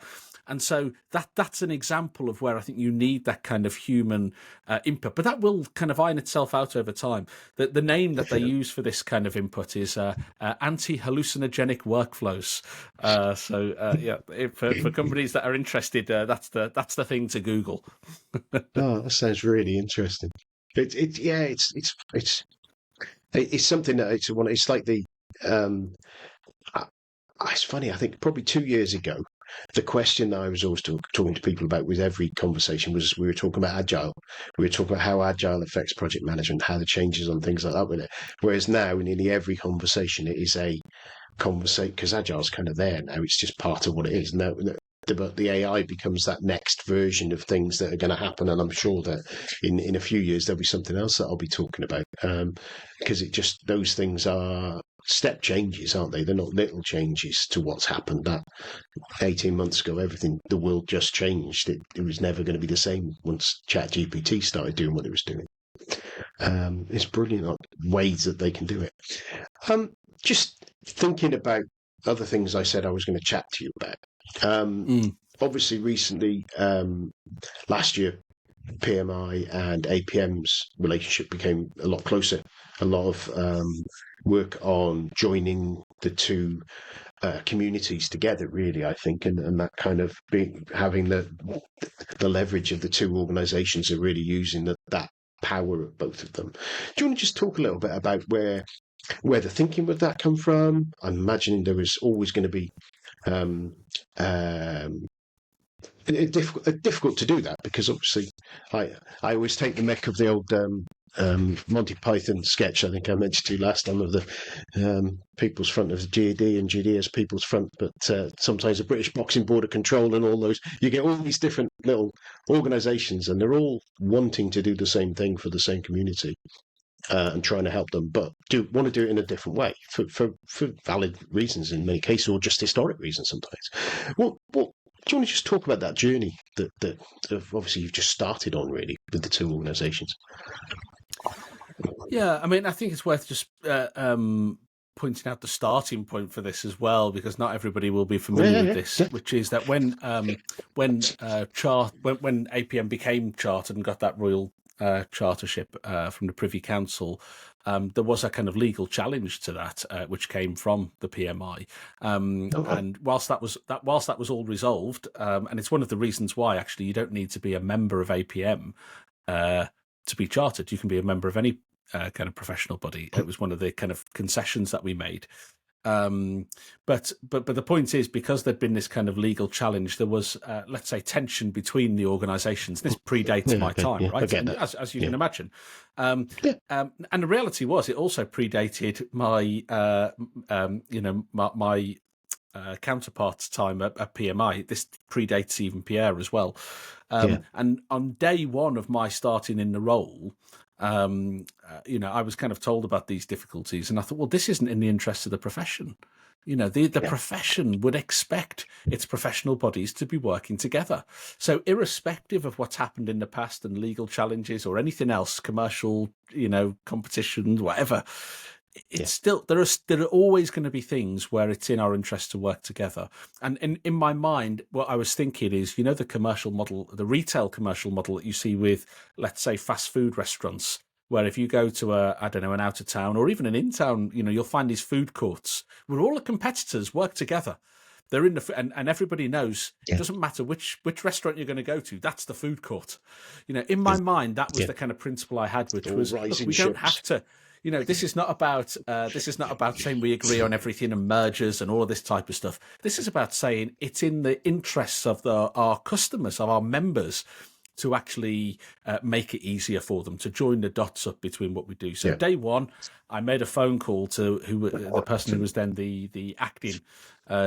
And so that's an example of where I think you need that kind of human input. But that will kind of iron itself out over time. The name that they use for this kind of input is anti-hallucinogenic workflows. For companies that are interested, that's the thing to Google. Oh, that sounds really interesting. It's something that it's like the. It's funny. I think probably 2 years ago, the question that I was always talking to people about with every conversation was, we were talking about agile. We were talking about how agile affects project management, how the changes on things like that with it. Whereas now, in nearly every conversation, it is a conversation, because agile's kind of there now. It's just part of what it is. Now, but the AI becomes that next version of things that are going to happen. And I'm sure that in a few years, there'll be something else that I'll be talking about, because those things are step changes, aren't they? They're not little changes to what's happened. That 18 months ago, the world just changed. It was never going to be the same once ChatGPT started doing what it was doing. It's brilliant ways that they can do it. Just thinking about other things I said I was going to chat to you about. Obviously, recently, last year, PMI and APM's relationship became a lot closer. A lot of work on joining the two communities together, really, I think, and that kind of having the leverage of the two organisations are really using that power of both of them. Do you want to just talk a little bit about where the thinking would that come from? I'm imagining there was always going to be difficult to do that, because obviously I always take the mick of the old Monty Python sketch I think I mentioned to you last time of the People's Front of the GD and GD as People's Front, but sometimes the British Boxing Board of Control and all those. You get all these different little organisations, and they're all wanting to do the same thing for the same community. And trying to help them, but want to do it in a different way for valid reasons in many cases, or just historic reasons sometimes. What do you want to just talk about that journey that obviously you've just started on, really, with the two organisations? Yeah, I mean, I think it's worth just pointing out the starting point for this as well, because not everybody will be familiar with this, which is that when APM became chartered and got that royal chartership from the Privy Council, there was a kind of legal challenge to that, which came from the PMI. And whilst that was all resolved, and it's one of the reasons why actually you don't need to be a member of APM to be chartered. You can be a member of any kind of professional body. It was one of the kind of concessions that we made. But the point is, because there'd been this kind of legal challenge, there was, let's say, tension between the organisations. This predates my time, right? As you can imagine. And the reality was, it also predated my, my counterpart's time at PMI. This predates even Pierre as well. And on day one of my starting in the role, I was kind of told about these difficulties, and I thought, well, this isn't in the interest of the profession. The profession would expect its professional bodies to be working together. So irrespective of what's happened in the past and legal challenges or anything else, commercial, competition, whatever, it's still, there are always going to be things where it's in our interest to work together. And in my mind, what I was thinking is, the commercial model, the retail commercial model that you see with, let's say, fast food restaurants, where if you go to an out of town or even an in town, you'll find these food courts where all the competitors work together. They're in and everybody knows it doesn't matter which restaurant you're going to go to. That's the food court. In my mind, that was the kind of principle I had, which was, look, we don't have to. This is not about saying we agree on everything and mergers and all of this type of stuff. This is about saying it's in the interests of our customers, of our members, to actually make it easier for them to join the dots up between what we do. So day one, I made a phone call to the person who was then the acting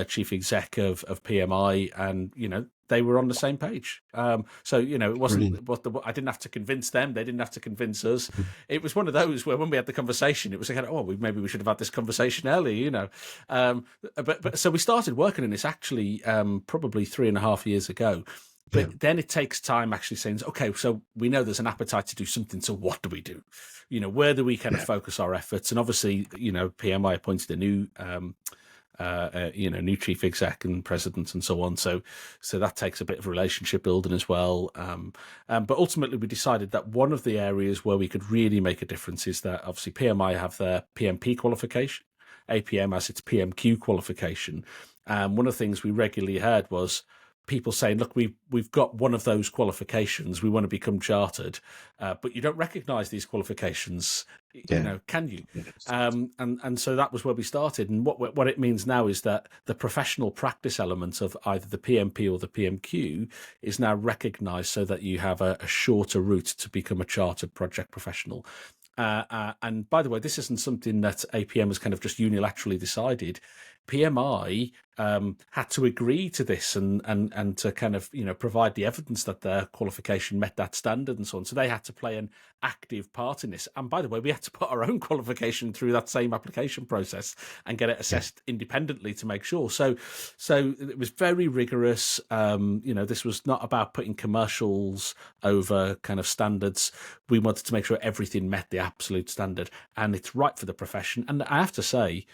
chief exec of PMI, and they were on the same page. So it wasn't I didn't have to convince them; they didn't have to convince us. It was one of those where when we had the conversation, it was like, maybe we should have had this conversation earlier, But so we started working on this actually probably 3.5 years ago. But then it takes time actually saying, okay, so we know there's an appetite to do something. So what do we do? Where do we kind of focus our efforts? And obviously, PMI appointed a new, new chief exec and president and so on. So that takes a bit of relationship building as well. But ultimately, we decided that one of the areas where we could really make a difference is that obviously PMI have their PMP qualification, APM has its PMQ qualification. One of the things we regularly heard was people saying, look, we've got one of those qualifications, we want to become chartered, but you don't recognise these qualifications, can you? And so that was where we started. And what it means now is that the professional practice element of either the PMP or the PMQ is now recognised, so that you have a shorter route to become a chartered project professional. And by the way, this isn't something that APM has kind of just unilaterally decided. PMI had to agree to this and to kind of provide the evidence that their qualification met that standard and so on. So they had to play an active part in this. And by the way, we had to put our own qualification through that same application process and get it assessed independently to make sure. So it was very rigorous. This was not about putting commercials over kind of standards. We wanted to make sure everything met the absolute standard, and it's right for the profession. And I have to say,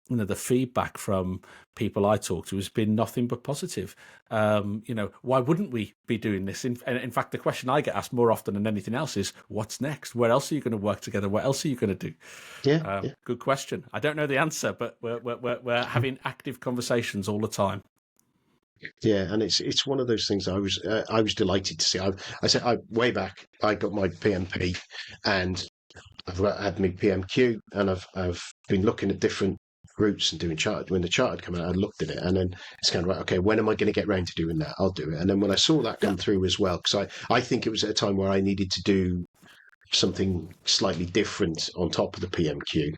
the feedback from people I talk to has been nothing but positive. Why wouldn't we be doing this? In fact, the question I get asked more often than anything else is, what's next? Where else are you going to work together? What else are you going to do? Good question. I don't know the answer, but we're having active conversations all the time. Yeah, and it's one of those things I was delighted to see. I said way back, I got my PMP, and I've had my PMQ, and I've been looking at different routes and doing chartered. When the chartered come out, I looked at it, and then it's kind of right, okay, when am I going to get round to doing that? I'll do it. And then when I saw that come through as well, because I think it was at a time where I needed to do something slightly different on top of the PMQ.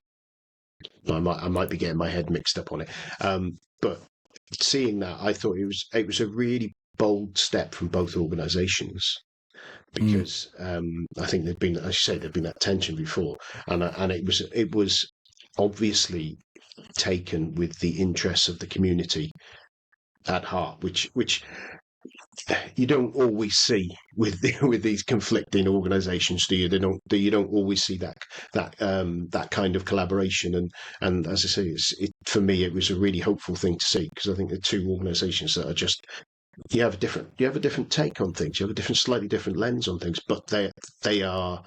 I might be getting my head mixed up on it, but seeing that, I thought it was a really bold step from both organisations, because I think there'd been, as you say, there'd been that tension before, and it was obviously taken with the interests of the community at heart, which you don't always see with these conflicting organisations, do you? You don't always see that kind of collaboration, and as I say, for me it was a really hopeful thing to see, because I think the two organisations that are just, you have a different take on things, you have a slightly different lens on things, but they are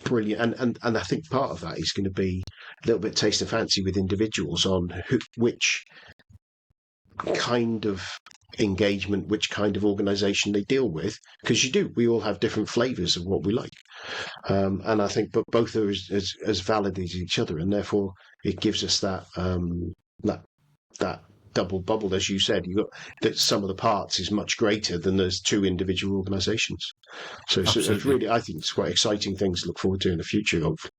brilliant, and I think part of that is going to be a little bit taste and fancy with individuals on which kind of engagement, which kind of organisation they deal with, because we all have different flavours of what we like, and I think but both are as valid as each other, and therefore it gives us that double bubble, as you said. You got that some of the parts is much greater than those two individual organisations. So it's really, I think it's quite exciting things to look forward to in the future, hopefully.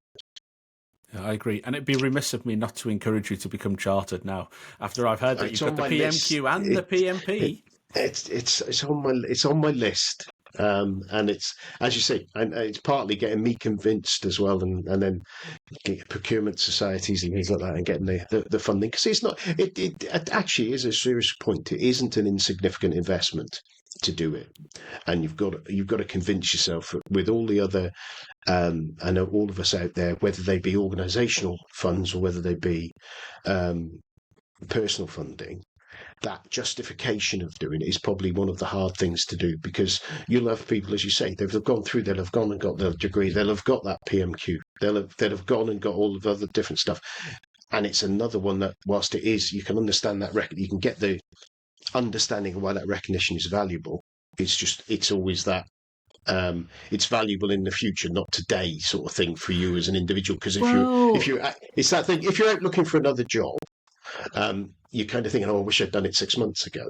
Yeah, I agree, and it'd be remiss of me not to encourage you to become chartered now. After I've heard that you've got the PMQ and the PMP, it's on my list, and it's, as you say, and it's partly getting me convinced as well, and then procurement societies and things like that, and getting the funding, because it actually is a serious point. It isn't an insignificant investment to do it, and you've got to convince yourself with all the other, I know all of us out there, whether they be organisational funds or whether they be personal funding, that justification of doing it is probably one of the hard things to do, because you'll have people, as you say, they've gone through, they'll have gone and got their degree, they'll have got that PMQ, they'll have gone and got all of the other different stuff, and it's another one that, whilst it is, you can understand that you can get the understanding of why that recognition is valuable. It's always that it's valuable in the future, not today, sort of thing for you as an individual. Because it's that thing. If you're out looking for another job, you're kind of thinking, "Oh, I wish I'd done it 6 months ago."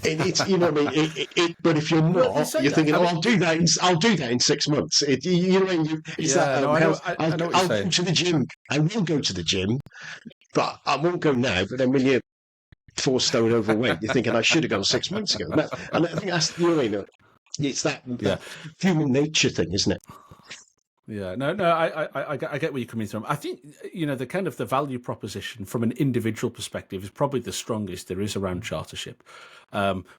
And it's, you know what I mean. But if you're not, you're thinking, "Oh, I'll do that in 6 months." You know what I mean? I'll go to the gym. I will go to the gym, but I won't go now. But then when you're 4 stone overweight, you're thinking, I should have gone 6 months ago. And I think that's, you know what I mean? It's that human nature thing, isn't it? Yeah, no, I get where you're coming from. I think, the kind of the value proposition from an individual perspective is probably the strongest there is around chartership,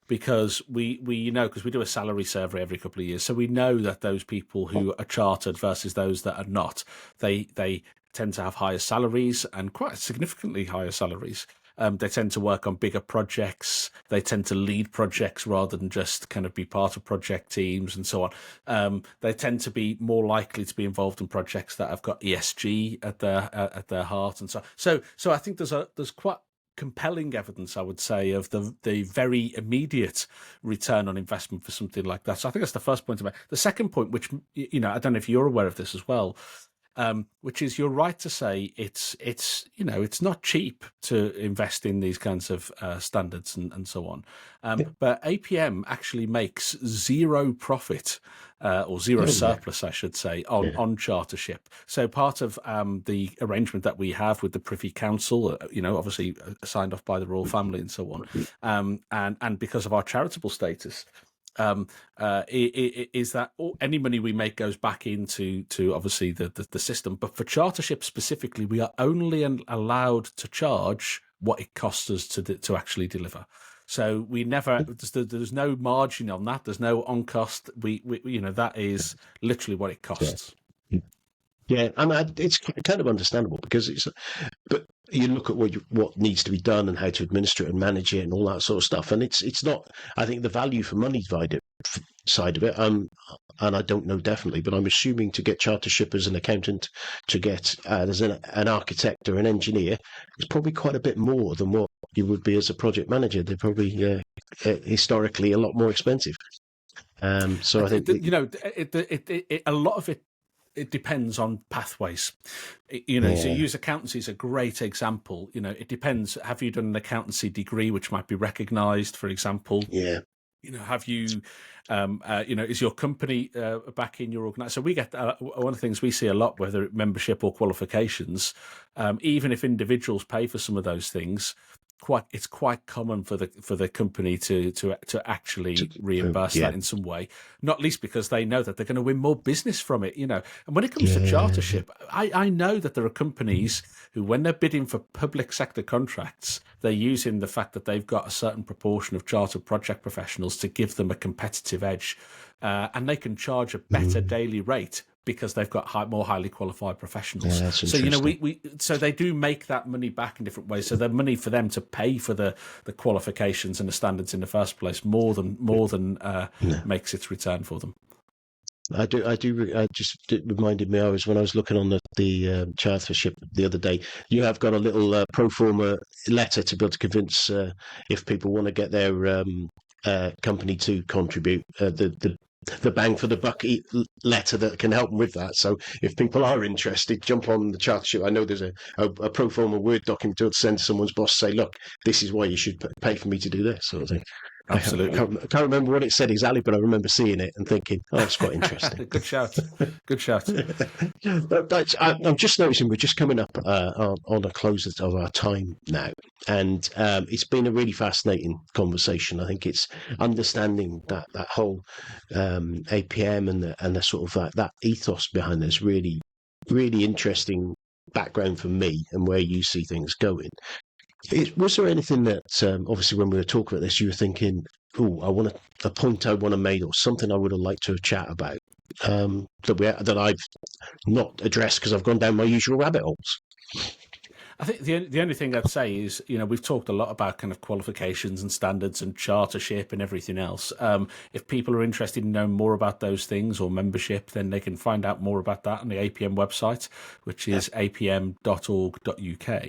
because we because we do a salary survey every couple of years, so we know that those people who are chartered versus those that are not, they tend to have higher salaries, and quite significantly higher salaries. They tend to work on bigger projects. They tend to lead projects rather than just kind of be part of project teams and so on. They tend to be more likely to be involved in projects that have got ESG at their heart and so. So I think there's quite compelling evidence, I would say, of the very immediate return on investment for something like that. So I think that's the first point to make. The second point, which I don't know if you're aware of this as well, which is, you're right to say it's not cheap to invest in these kinds of standards and so on. But APM actually makes zero profit or zero surplus, I should say, on chartership. So part of the arrangement that we have with the Privy Council, obviously signed off by the royal family and so on, and because of our charitable status, is that any money we make goes back into obviously the system. But for chartership specifically, we are only allowed to charge what it costs us to actually deliver. So we never, there's no margin on that. There's no on cost. We that is literally what it costs. Yeah, and it's kind of understandable, because but you look at what needs to be done and how to administer it and manage it and all that sort of stuff, and it's not. I think the value for money side of it, and I don't know definitely, but I'm assuming to get chartership as an accountant, to get as an architect or an engineer, it's probably quite a bit more than what you would be as a project manager. They're probably historically a lot more expensive. So I think a lot of it depends on pathways. So use accountancy as a great example. It depends. Have you done an accountancy degree which might be recognised, for example? Yeah. have you, is your company back in your organization? So we get one of the things we see a lot, whether it's membership or qualifications, even if individuals pay for some of those things, it's quite common for the company to actually reimburse that in some way, not least because they know that they're going to win more business from it, And when it comes to chartership, I know that there are companies who, when they're bidding for public sector contracts, they're using the fact that they've got a certain proportion of chartered project professionals to give them a competitive edge, and they can charge a better daily rate because they've got more highly qualified professionals. So so they do make that money back in different ways. So the money for them to pay for the qualifications and the standards in the first place more than makes its return for them. I do. It reminded me. When I was looking on the chartership the other day. You have got a little pro forma letter to be able to convince if people want to get their company to contribute. The bang for the buck letter that can help them with that. So if people are interested, jump on the chartership. I know there's a pro forma Word document to send to someone's boss. Say, look, this is why you should pay for me to do this sort of thing. Absolutely. I can't remember what it said exactly, but I remember seeing it and thinking, oh, that's quite interesting. Good shout. I'm just noticing we're just coming up on the close of our time now. And it's been a really fascinating conversation. I think it's understanding that whole APM and the sort of that ethos behind this really, really interesting background for me and where you see things going. Was there anything that, obviously, when we were talking about this, you were thinking, "Oh, a point I want to make, or something I would have liked to chat about that I've not addressed because I've gone down my usual rabbit holes." I think the only thing I'd say is, we've talked a lot about kind of qualifications and standards and chartership and everything else. If people are interested in knowing more about those things or membership, then they can find out more about that on the APM website, which is apm.org.uk.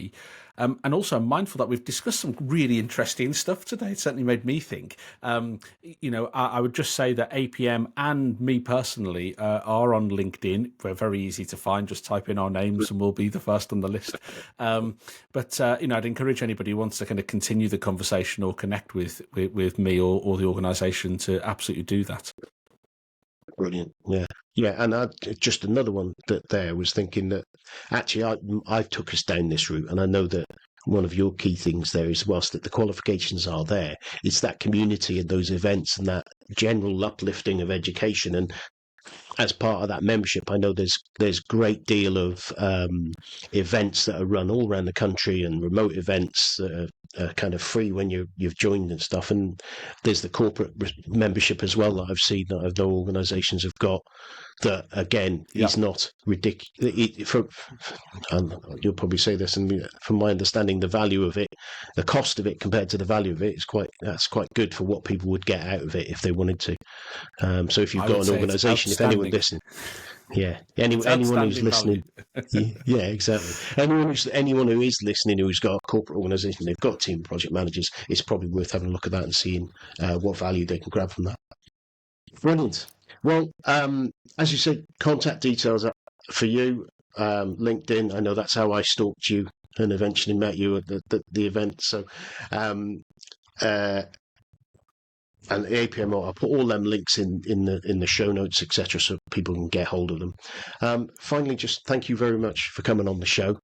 And also, I'm mindful that we've discussed some really interesting stuff today. It certainly made me think. I would just say that APM and me personally are on LinkedIn. We're very easy to find. Just type in our names and we'll be the first on the list. But I'd encourage anybody who wants to kind of continue the conversation or connect with me or the organisation to absolutely do that. Brilliant. Yeah. And just another one that there was thinking that actually I took us down this route, and I know that one of your key things there is, whilst that the qualifications are there, it's that community and those events and that general uplifting of education. And as part of that membership, I know there's great deal of events that are run all around the country and remote events that are kind of free when you've joined and stuff. And there's the corporate membership as well that I've seen that I know organisations have got that, again, is not ridiculous. You'll probably say this, and from my understanding, the value of it, the cost of it compared to the value of it is quite good for what people would get out of it if they wanted to. So if you've got an organisation, if anyone listening, anyone who's listening, yeah, exactly. Anyone who is listening who's got a corporate organisation, they've got a team of project managers, it's probably worth having a look at that and seeing what value they can grab from that. Brilliant. Well, as you said, contact details for you, LinkedIn. I know that's how I stalked you and eventually met you at the event. So, and the APM, I'll put all them links in the show notes, etc., so people can get hold of them. Finally, just thank you very much for coming on the show.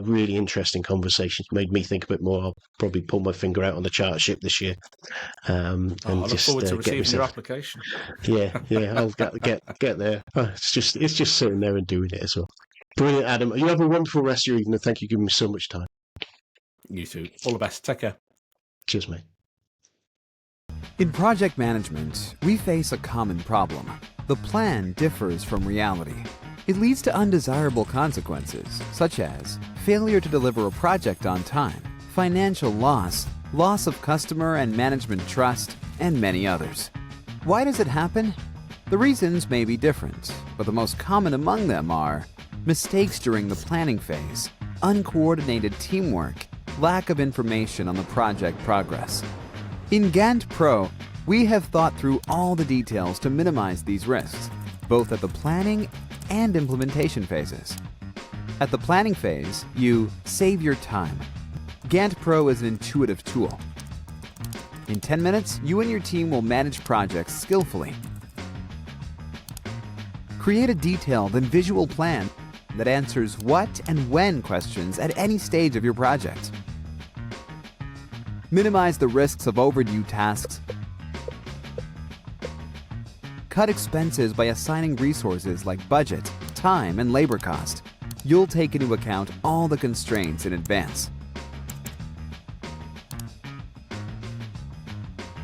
Really interesting conversations. Made me think a bit more. I'll probably pull my finger out on the chartership this year. I look forward to receiving your application. Yeah, I'll get there. It's just sitting there and doing it as well. Brilliant, Adam. You have a wonderful rest of your evening. Thank you for giving me so much time. You too. All the best. Take care. Cheers, mate. In project management, we face a common problem. The plan differs from reality. It leads to undesirable consequences, such as failure to deliver a project on time, financial loss, loss of customer and management trust, and many others. Why does it happen? The reasons may be different, but the most common among them are mistakes during the planning phase, uncoordinated teamwork, lack of information on the project progress. In Gantt Pro, we have thought through all the details to minimize these risks, both at the planning and implementation phases. At the planning phase, you save your time. Gantt Pro is an intuitive tool. In 10 minutes, you and your team will manage projects skillfully. Create a detailed and visual plan that answers what and when questions at any stage of your project. Minimize the risks of overdue tasks. Cut expenses by assigning resources like budget, time, and labor cost. You'll take into account all the constraints in advance.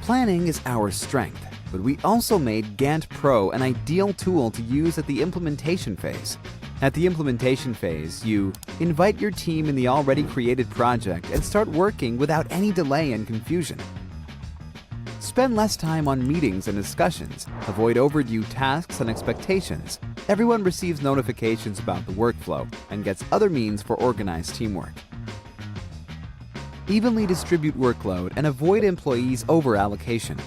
Planning is our strength, but we also made Gantt Pro an ideal tool to use at the implementation phase. At the implementation phase, you invite your team in the already created project and start working without any delay and confusion. Spend less time on meetings and discussions. Avoid overdue tasks and expectations. Everyone receives notifications about the workflow and gets other means for organized teamwork. Evenly distribute workload and avoid employees over-allocation.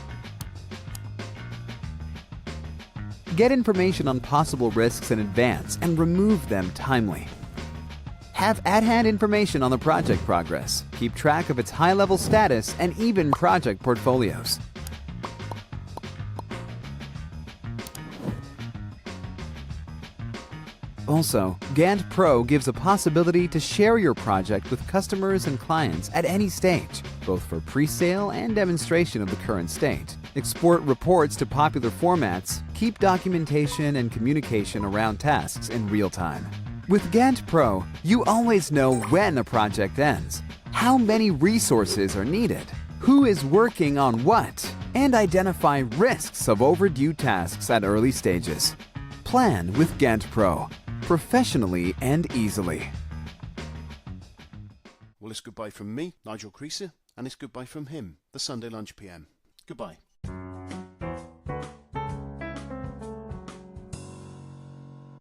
Get information on possible risks in advance and remove them timely. Have at-hand information on the project progress. Keep track of its high-level status and even project portfolios. Also, Gantt Pro gives a possibility to share your project with customers and clients at any stage, both for pre-sale and demonstration of the current state. Export reports to popular formats, keep documentation and communication around tasks in real time. With Gantt Pro, you always know when a project ends, how many resources are needed, who is working on what, and identify risks of overdue tasks at early stages. Plan with Gantt Pro, professionally and easily. Well, it's goodbye from me, Nigel Creaser, and it's goodbye from him, the Sunday Lunch PM. Goodbye.